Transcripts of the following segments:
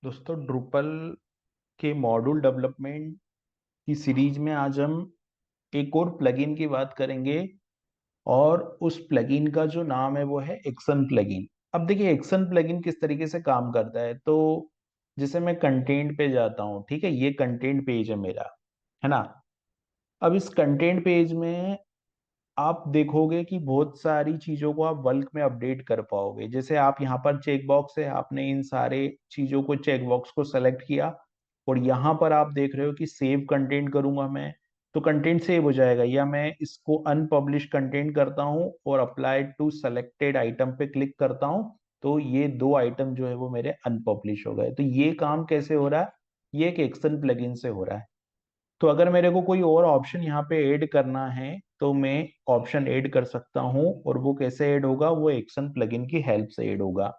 दोस्तों, ड्रुपल के module development की सीरीज में आज हम एक और प्लगइन की बात करेंगे। और उस प्लगइन का जो नाम है वो है एक्शन प्लगइन। अब देखिए, एक्शन प्लगइन किस तरीके से काम करता है। तो जैसे मैं कंटेंट पे जाता हूँ, ठीक है, ये कंटेंट पेज है मेरा, है ना। अब इस कंटेंट पेज में आप देखोगे कि बहुत सारी चीजों को आप बल्क में अपडेट कर पाओगे। जैसे आप यहाँ पर चेक बॉक्स है, आपने इन सारे चीजों को, चेक बॉक्स को सेलेक्ट किया और यहाँ पर आप देख रहे हो कि सेव कंटेंट करूंगा मैं, तो कंटेंट सेव हो जाएगा। या मैं इसको अनपब्लिश कंटेंट करता हूँ और अप्लाई टू सेलेक्टेड आइटम पे क्लिक करता हूँ, तो ये दो आइटम जो है वो मेरे अनपब्लिश हो गए। तो ये काम कैसे हो रहा है? ये एक एक्शन प्लगइन से हो रहा है। तो अगर मेरे को कोई और ऑप्शन यहाँ पे ऐड करना है तो मैं ऑप्शन ऐड कर सकता हूँ। और वो कैसे ऐड होगा? वो एक्शन प्लगइन की हेल्प से ऐड होगा।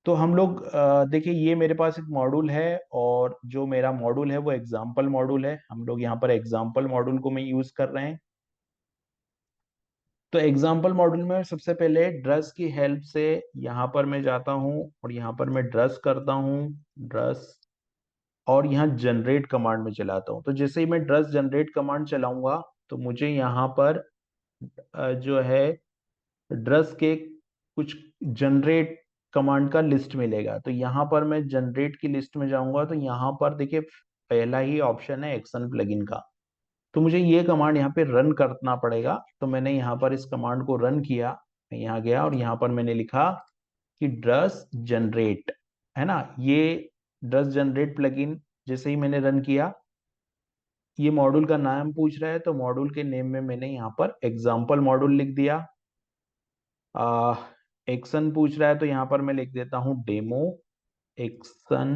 तो हम लोग देखिए, ये मेरे पास एक मॉड्यूल है और जो मेरा मॉड्यूल है वो एग्जाम्पल मॉड्यूल है। हम लोग यहाँ पर एग्जाम्पल मॉड्यूल को मैं यूज कर रहे हैं। तो एग्जाम्पल मॉड्यूल में सबसे पहले ड्रेस की हेल्प से यहाँ पर मैं जाता हूँ और यहाँ पर मैं ड्रेस करता हूँ, ड्रेस, और यहाँ जनरेट कमांड में चलाता हूँ। तो जैसे ही मैं ड्रेस जनरेट कमांड चलाऊंगा तो मुझे यहाँ पर जो है ड्रेस के कुछ जनरेट कमांड का लिस्ट मिलेगा। तो यहाँ पर मैं जनरेट की लिस्ट में जाऊंगा तो यहाँ पर देखिए, पहला ही ऑप्शन है एक्शन प्लगइन का। तो मुझे ये कमांड यहाँ पे रन करना पड़ेगा। तो मैंने यहाँ पर इस कमांड को रन किया। मैं यहाँ गया और यहाँ पर मैंने लिखा कि ड्रेस जनरेट, है ना, ये ड्रेस जनरेट प्लगइन। जैसे ही मैंने रन किया, ये मॉड्यूल का नाम पूछ रहा है, तो मॉड्यूल के नेम में मैंने यहाँ पर एग्जाम्पल मॉड्यूल लिख दिया। आ, एक्शन पूछ रहा है तो यहाँ पर मैं लिख देता हूँ डेमो एक्शन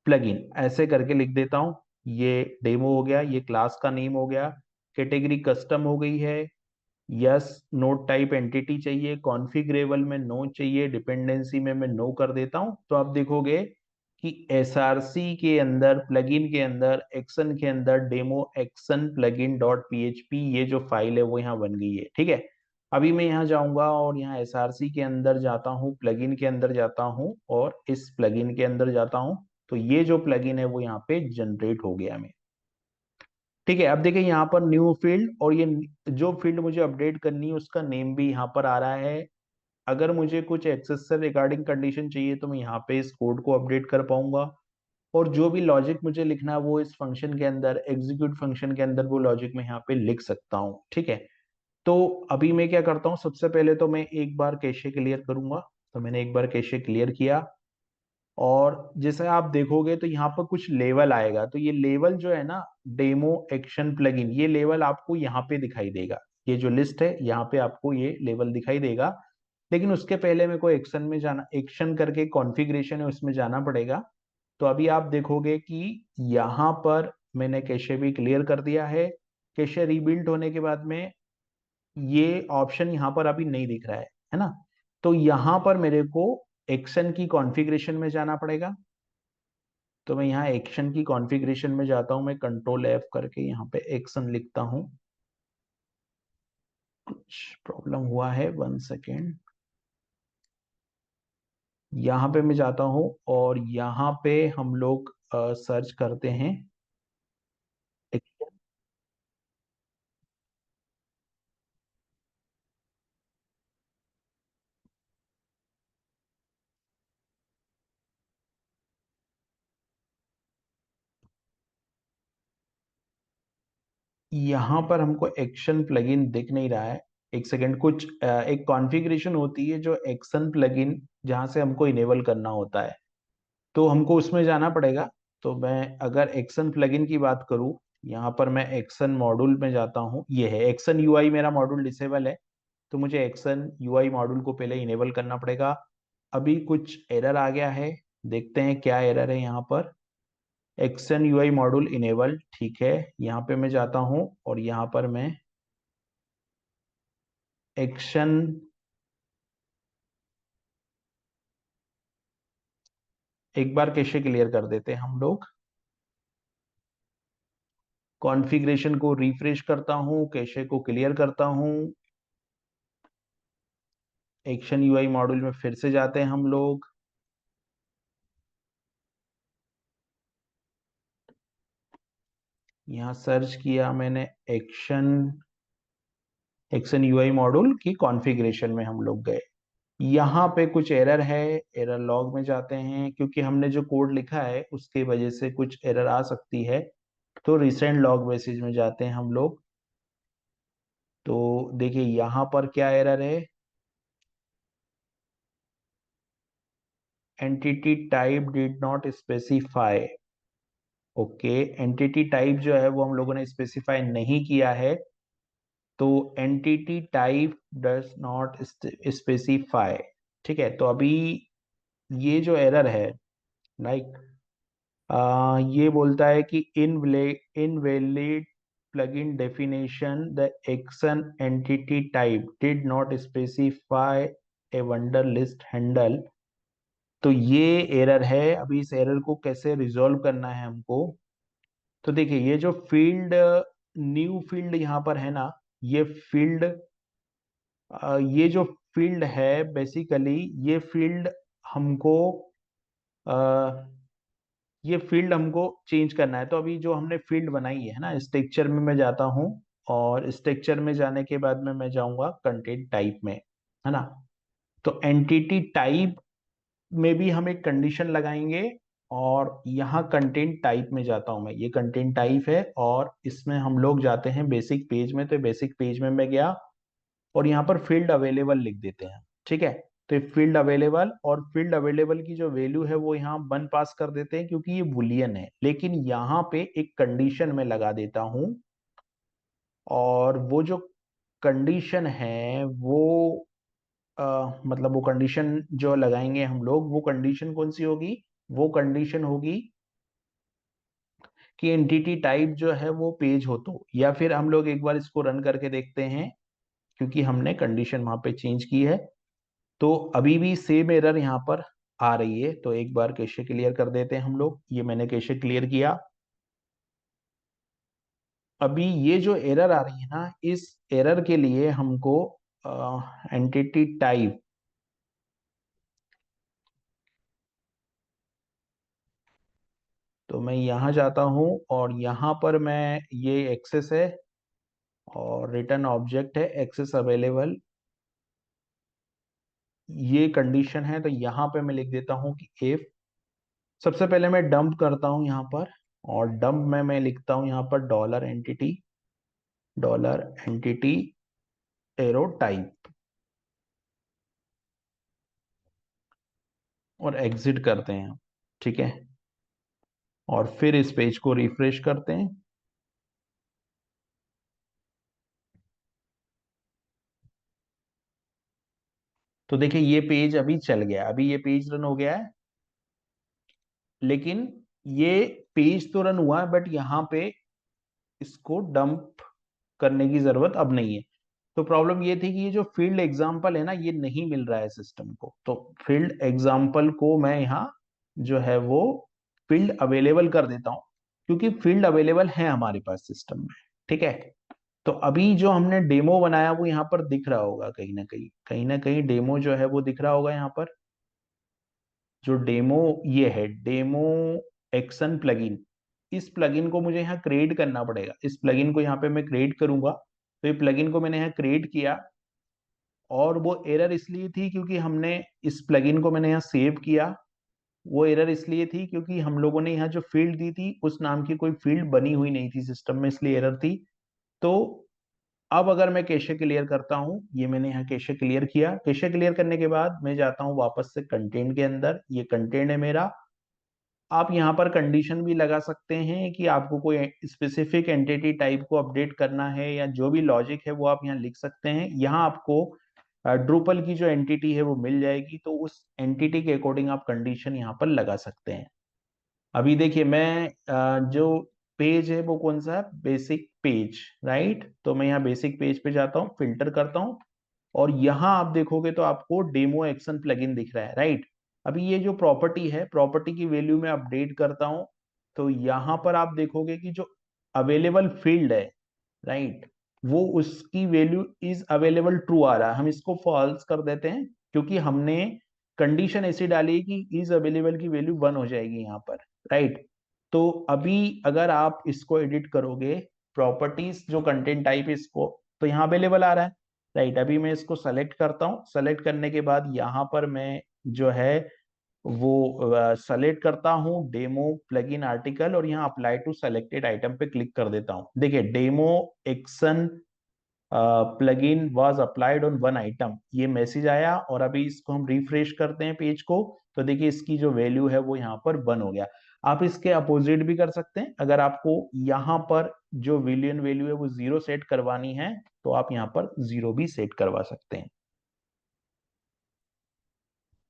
प्लगइन, ऐसे करके लिख देता हूँ। ये डेमो हो गया, ये क्लास का नेम हो गया। कैटेगरी कस्टम हो गई है। यस, नोट टाइप एंटिटी चाहिए, कॉन्फ़िगरेबल में नो चाहिए, डिपेंडेंसी में मैं नो कर देता हूँ। तो आप देखोगे कि एसआरसी के अंदर, प्लगइन के अंदर, एक्शन के अंदर demo action plugin dot PHP ये जो फाइल है वो यहाँ बन गई है। ठीक है। अभी मैं यहाँ जाऊंगा और यहाँ एसआरसी के अंदर जाता हूँ, प्लगइन के अंदर जाता हूँ और इस प्लगइन के अंदर जाता हूँ। तो ये जो प्लगइन है वो यहाँ पे जनरेट हो गया। मैं ठीक है। अब देखिए, यहाँ पर न्यू फील्ड, और ये जो फील्ड मुझे अपडेट करनी है उसका नेम भी यहाँ पर आ रहा है। अगर मुझे कुछ एक्सेस से रिगार्डिंग कंडीशन चाहिए तो मैं यहाँ पे इस कोड को अपडेट कर पाऊंगा। और जो भी लॉजिक मुझे लिखना है वो इस फंक्शन के अंदर, एग्जीक्यूट फंक्शन के अंदर, वो लॉजिक मैं यहाँ पे लिख सकता हूँ। ठीक है। तो अभी मैं क्या करता हूँ, सबसे पहले तो मैं एक बार कैशे क्लियर करूंगा। तो मैंने एक बार कैशे क्लियर किया और जैसे आप देखोगे तो यहाँ पर कुछ लेवल आएगा। तो ये लेवल जो है ना, डेमो एक्शन प्लगइन, ये लेवल आपको यहाँ पे दिखाई देगा। ये जो लिस्ट है यहाँ पे आपको ये लेवल दिखाई देगा। लेकिन उसके पहले मेरे को एक्शन में जाना, एक्शन करके कॉन्फ़िगरेशन है उसमें जाना पड़ेगा। तो अभी आप देखोगे कि यहाँ पर मैंने कैशे भी क्लियर कर दिया है। कैशे रीबिल्ड होने के बाद में ये ऑप्शन यहाँ पर अभी नहीं दिख रहा है ना। तो यहाँ पर मेरे को एक्शन की कॉन्फ़िगरेशन में जाना पड़ेगा। तो मैं यहाँ एक्शन की कॉन्फ़िगरेशन में जाता हूँ, मैं कंट्रोल एफ करके यहाँ पे एक्शन लिखता हूँ। कुछ प्रॉब्लम हुआ है, 1 सेकेंड। यहाँ पे मैं जाता हूँ और यहाँ पे हम लोग सर्च करते हैं। यहाँ पर हमको एक्शन प्लगइन दिख नहीं रहा है। 1 सेकेंड, कुछ एक कॉन्फ़िगरेशन होती है जो एक्शन प्लगइन, जहाँ से हमको इनेबल करना होता है, तो हमको उसमें जाना पड़ेगा। तो मैं अगर एक्शन प्लगइन की बात करूँ, यहाँ पर मैं एक्शन मॉड्यूल में जाता हूँ। ये है एक्शन यूआई, मेरा मॉड्यूल डिसेबल है। तो मुझे एक्शन यूआई मॉड्यूल को पहले इनेबल करना पड़ेगा। अभी कुछ एरर आ गया है, देखते हैं क्या एरर है यहाँ पर। एक्शन यूआई मॉड्यूल इनेबल, ठीक है। यहाँ पे मैं जाता हूँ और यहाँ पर मैं एक्शन, एक बार कैशे क्लियर कर देते हैं हम लोग। कॉन्फ़िगरेशन को रिफ्रेश करता हूँ, कैशे को क्लियर करता हूँ। एक्शन यूआई मॉड्यूल में फिर से जाते हैं हम लोग। यहाँ सर्च किया मैंने एक्शन यूआई मॉड्यूल की कॉन्फ़िगरेशन में हम लोग गए। यहाँ पे कुछ एरर है, एरर लॉग में जाते हैं, क्योंकि हमने जो कोड लिखा है उसके वजह से कुछ एरर आ सकती है। तो रिसेंट लॉग मैसेज में जाते हैं हम लोग। तो देखिए यहाँ पर क्या एरर है, entity type did not specify. Okay, entity type जो है वो हम लोगों ने स्पेसिफाई नहीं किया है, तो entity type does not specify. ठीक है, तो अभी ये जो एरर है, लाइक ये बोलता है कि invalid plugin definition, the action entity type did not specify a vendor list handle। तो ये एरर है। अभी इस एरर को कैसे रिजॉल्व करना है हमको, तो देखिए ये जो फील्ड, न्यू फील्ड यहाँ पर है ना, ये फील्ड, ये जो फील्ड है बेसिकली, ये फील्ड हमको ये फील्ड हमको चेंज करना है। तो अभी जो हमने फील्ड बनाई है ना, स्ट्रक्चर में मैं जाता हूँ, और स्ट्रक्चर में जाने के बाद में मैं जाऊंगा कंटेंट टाइप में, है ना। तो एंटिटी टाइप में भी हम एक कंडीशन लगाएंगे, और यहाँ कंटेंट टाइप में जाता हूं मैं, ये कंटेंट टाइप है, और इसमें हम लोग जाते हैं बेसिक पेज में। तो बेसिक पेज में मैं गया, और यहाँ पर फील्ड अवेलेबल लिख देते हैं। ठीक है, तो ये फील्ड अवेलेबल, और फील्ड अवेलेबल की जो वैल्यू है वो यहाँ 1 पास कर देते हैं, क्योंकि ये बुलियन है। लेकिन यहाँ पे एक कंडीशन में लगा देता हूं, और वो जो कंडीशन है वो मतलब वो कंडीशन जो लगाएंगे हम लोग, वो कंडीशन कौन सी होगी, वो कंडीशन होगी कि एंटिटी टाइप जो है वो पेज हो। तो या फिर हम लोग एक बार इसको रन करके देखते हैं, क्योंकि हमने कंडीशन वहां पे चेंज की है। तो अभी भी सेम एरर यहाँ पर आ रही है, तो एक बार कैशे क्लियर कर देते हैं हम लोग। ये मैंने कैशे क्लियर किया। अभी ये जो एरर आ रही है ना, इस एरर के लिए हमको एंटिटी टाइप, तो मैं यहाँ जाता हूँ, और यहाँ पर मैं, ये एक्सेस है और रिटर्न ऑब्जेक्ट है, एक्सेस अवेलेबल, ये कंडीशन है। तो यहाँ पे मैं लिख देता हूँ कि इफ, सबसे पहले मैं डंप करता हूँ यहाँ पर, और डंप में मैं लिखता हूँ यहाँ पर डॉलर एंटिटी एरो टाइप, और एग्जिट करते हैं। ठीक है, और फिर इस पेज को रिफ्रेश करते हैं। तो देखिए ये पेज अभी चल गया, अभी ये पेज रन हो गया है। लेकिन ये पेज तो रन हुआ है, बट यहाँ पे इसको डंप करने की जरूरत अब नहीं है। तो प्रॉब्लम ये थी कि ये जो फील्ड एग्जाम्पल है ना, ये नहीं मिल रहा है सिस्टम को। तो फील्ड एग्जाम्पल को मैं यहाँ जो है वो फील्ड अवेलेबल कर देता हूँ, क्योंकि फील्ड अवेलेबल है हमारे पास सिस्टम में। ठीक है, तो अभी जो हमने डेमो बनाया वो यहाँ पर दिख रहा होगा, कहीं ना कहीं डेमो जो है वो दिख रहा होगा यहाँ पर। जो डेमो, ये है डेमो एक्शन प्लगइन। इस प्लगइन को मुझे यहाँ क्रिएट करना पड़ेगा। इस प्लगइन को यहाँ पे मैं क्रिएट करूंगा। तो ये प्लगइन को मैंने यहाँ क्रिएट किया, और वो एरर इसलिए थी क्योंकि हमने इस प्लगइन को मैंने यहाँ सेव किया। वो एरर इसलिए थी क्योंकि हम लोगों ने यहाँ जो फील्ड दी थी उस नाम की कोई फील्ड बनी हुई नहीं थी सिस्टम में, इसलिए एरर थी। तो अब अगर मैं कैशे क्लियर करता हूँ, ये मैंने यहाँ कैशे क्लियर किया। कैशे क्लियर करने के बाद मैं जाता हूँ वापस से कंटेंट के अंदर, ये कंटेंट है मेरा। आप यहाँ पर कंडीशन भी लगा सकते हैं कि आपको कोई स्पेसिफिक एंटिटी टाइप को अपडेट करना है, या जो भी लॉजिक है वो आप यहाँ लिख सकते हैं। यहाँ आपको ड्रूपल की जो एंटिटी है वो मिल जाएगी, तो उस एंटिटी के अकॉर्डिंग आप कंडीशन यहाँ पर लगा सकते हैं। अभी देखिए मैं जो पेज है वो कौन सा है, बेसिक पेज, राइट। तो मैं यहाँ बेसिक पेज पे जाता हूँ, फिल्टर करता हूँ, और यहाँ आप देखोगे तो आपको डेमो एक्शन प्लगइन दिख रहा है, राइट। अभी ये जो प्रॉपर्टी है, प्रॉपर्टी की वैल्यू में अपडेट करता हूँ। तो यहाँ पर आप देखोगे कि जो अवेलेबल फील्ड है, राइट, वो उसकी वैल्यू इज अवेलेबल ट्रू आ रहा है। हम इसको फॉल्स कर देते हैं, क्योंकि हमने कंडीशन ऐसी डाली है कि इज अवेलेबल की वैल्यू 1 हो जाएगी यहाँ पर, राइट। तो अभी अगर आप इसको एडिट करोगे, प्रॉपर्टीज जो कंटेंट टाइप इसको, तो यहाँ अवेलेबल आ रहा है, राइट। अभी मैं इसको सेलेक्ट करता हूँ, सेलेक्ट करने के बाद यहाँ पर मैं जो है वो सेलेक्ट करता हूँ डेमो प्लगइन आर्टिकल, और यहाँ अप्लाई टू सेलेक्टेड आइटम पे क्लिक कर देता हूँ। देखिए demo action plugin was applied on one item, ये मैसेज आया। और अभी इसको हम रिफ्रेश करते हैं पेज को, तो देखिए इसकी जो वैल्यू है वो यहाँ पर बन हो गया। आप इसके अपोजिट भी कर सकते हैं, अगर आपको यहाँ पर जो विलियन वैल्यू है वो जीरो सेट करवानी है तो आप यहाँ पर जीरो भी सेट करवा सकते हैं।